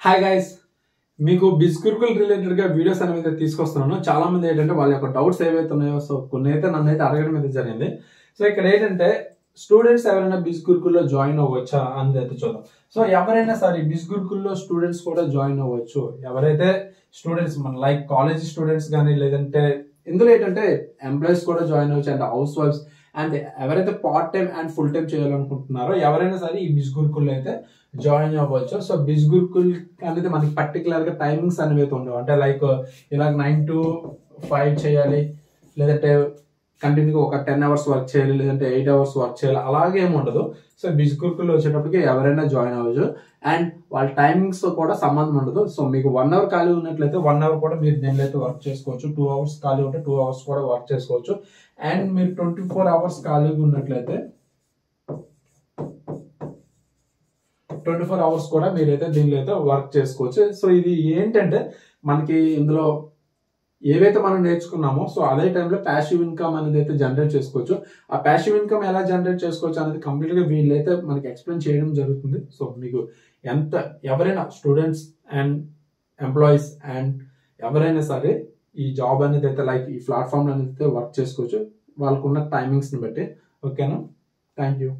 Hi guys, మీకు బిస్కుర్కుల్ related గా videos అనేది తీసుకొస్తున్నాను. చాలా మంది ఏంటంటే వాళ్ళ యొక్క డౌట్స్ ఏవైతే ఉన్నాయో సో కొన్ని అయితే నన్ను అయితే అడగడం అయితే జరిగింది. సో ఇక్కడ ఏంటంటే స్టూడెంట్స్ ఎవరైనా బిస్కుర్కుల్లో జాయిన్ అవ్వచ్చా అని అయితే చూద్దాం. సో ఎవరైనా సరే బిస్కుర్కుల్లో స్టూడెంట్స్ కూడా జాయిన్ అవ్వచ్చు. ఎవరైతే స్టూడెంట్స్ మన లైక్ కాలేజ్ స్టూడెంట్స్ కానీ లేదంటే ఇందులో ఏంటంటే ఎంప్లాయీస్ కూడా జాయిన్ అవ్వచ్చు అండ్ హౌస్ వైఫ్స్ అండ్ ఎవరైతే part time and full time చేయాలనుకుంటున్నారో ఎవరైనా సరే ఈ బిస్గురుకుల్ అయితే జాయిన్ అవ్వచ్చు. సో బిస్గురుకుల్ అనేది మనకి పర్టికులర్ గా టైమింగ్స్ అనేవి అయితే ఉండవు. అంటే లైక్ ఇలా 9 to 5 చేయాలి, లేదంటే కంటిన్యూగా ఒక 10 hours వర్క్ చేయాలి, లేదంటే 8 hours వర్క్ చేయాలి, అలాగే ఏమి ఉండదు. సో బిస్గురుకుల్ వచ్చేటప్పటికి ఎవరైనా జాయిన్ అవ్వచ్చు అండ్ వాళ్ళ టైమింగ్స్ తో కూడా సంబంధం ఉండదు. సో మీకు 1 hour ఖాళీ ఉన్నట్లయితే 1 hour కూడా మీరు దీనిలో అయితే వర్క్ చేసుకోవచ్చు. 2 hours ఖాళీ ఉంటే 2 hours కూడా వర్క్ చేసుకోవచ్చు. అండ్ మీరు 24 hours ఖాళీగా ఉన్నట్లయితే 24 hours కూడా మీరైతే దీనిలో అయితే వర్క్ చేసుకోవచ్చు. సో ఇది ఏంటంటే మనకి ఇందులో ఏవైతే మనం నేర్చుకున్నామో సో అదే టైంలో ప్యాసివ్ ఇన్కమ్ అనేది అయితే జనరేట్ చేసుకోవచ్చు. ఆ ప్యాసివ్ ఇన్కమ్ ఎలా జనరేట్ చేసుకోవచ్చు అనేది కంప్లీట్ గా వీళ్ళైతే మనకి ఎక్స్ప్లెయిన్ చేయడం జరుగుతుంది. సో మీకు ఎవరైనా స్టూడెంట్స్ అండ్ ఎంప్లాయీస్ అండ్ ఎవరైనా సరే ఈ జాబ్ అనేది అయితే లైక్ ఈ ప్లాట్ఫామ్ అనేది అయితే వర్క్ చేసుకోవచ్చు వాళ్ళకున్న టైమింగ్స్ ని బట్టి. ఓకేనా, థ్యాంక్ యూ.